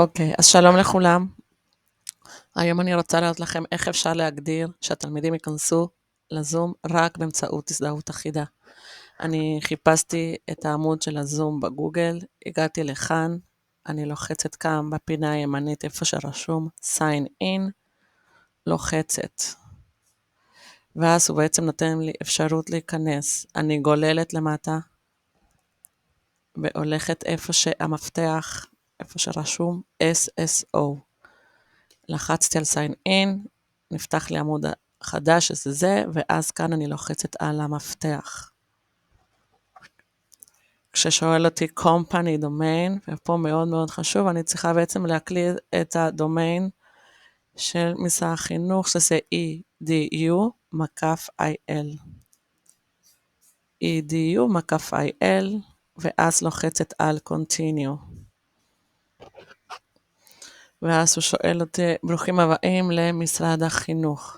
אוקיי, אז שלום לכולם. היום אני רוצה להראות לכם איך אפשר להגדיר שהתלמידים ייכנסו לזום רק באמצעות הזדהות אחידה. אני חיפשתי את העמוד של הזום בגוגל, הגעתי לכאן, אני לוחצת כאן בפינה הימנית איפה שרשום sign in, לוחצת. ואז הוא בעצם נותן לי אפשרות להיכנס. אני גוללת למטה והולכת איפה שהמפתח, איפה שרשום SSO. לחצתי על sign in, נפתח לי עמוד חדש שזה זה, ואז כאן אני לוחצת על המפתח. כששואל אותי company domain, ופה מאוד מאוד חשוב, אני צריכה בעצם להקליד את הדומיין של משרד החינוך, שזה edu-il. edu-il, ואז לוחצת על continue. ואז הוא שואל אותי, ברוכים הבאים למשרד החינוך.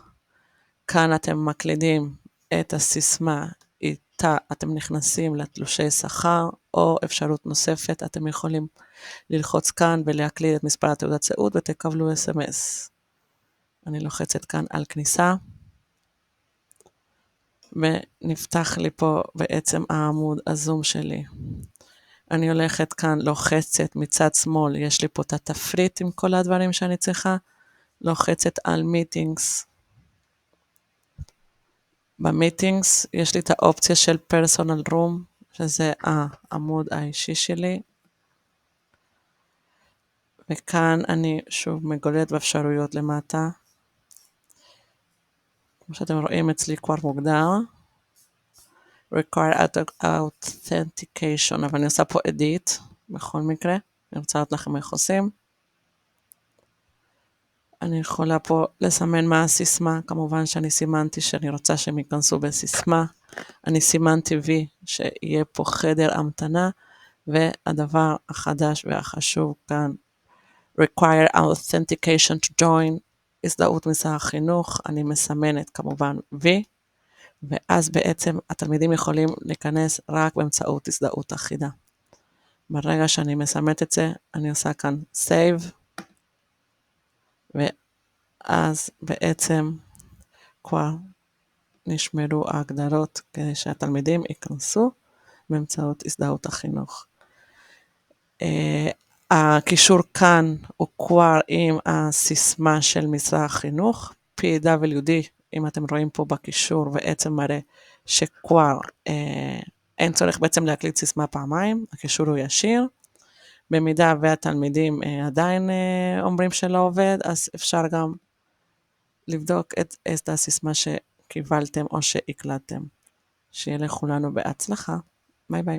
כאן אתם מקלידים את הסיסמה, איתה אתם נכנסים לתלושי שכר, או אפשרות נוספת, אתם יכולים ללחוץ כאן ולהקליד את מספר התעודת זהות ותקבלו SMS. אני לוחצת כאן על כניסה, ונפתח לי פה בעצם העמוד הזום שלי. אני הולכת כאן, לוחצת מצד שמאל, יש לי פה את התפריט עם כל הדברים שאני צריכה, לוחצת על meetings. במיטינגס יש לי את האופציה של פרסונל רום, שזה העמוד האישי שלי. וכאן אני שוב מגוללת באפשרויות למטה. כמו שאתם רואים אצלי כבר מוגדר. require authentication, אבל אני עושה פה edit בכל מקרה. אני רוצה לראות לכם איך עושים. אני יכולה פה לסמן מה הסיסמה, כמובן שאני סימנתי שאני רוצה שהם ייכנסו בסיסמה. אני סימנתי וי שיהיה פה חדר המתנה, והדבר החדש והחשוב כאן, require authentication to join, הזדהות משרד החינוך, אני מסמנת כמובן וי, ואז בעצם התלמידים יכולים להיכנס רק באמצעות הזדהות אחידה. ברגע שאני מסמנת את זה, אני עושה כאן save, ואז בעצם כבר נשמרו ההגדרות כדי שהתלמידים ייכנסו באמצעות הזדהות החינוך. הקישור כאן הוא כבר עם הסיסמה של משרד החינוך, PWD, אם אתם רואים פה בקישור, בעצם מראה שכבר אין צורך בעצם להקליד סיסמה פעמיים, הקישור הוא ישיר. במידה והתלמידים עדיין אומרים שלא עובד, אז אפשר גם לבדוק את הסיסמה שקיבלתם או שהקלטתם. שיהיה לכולנו בהצלחה. ביי ביי.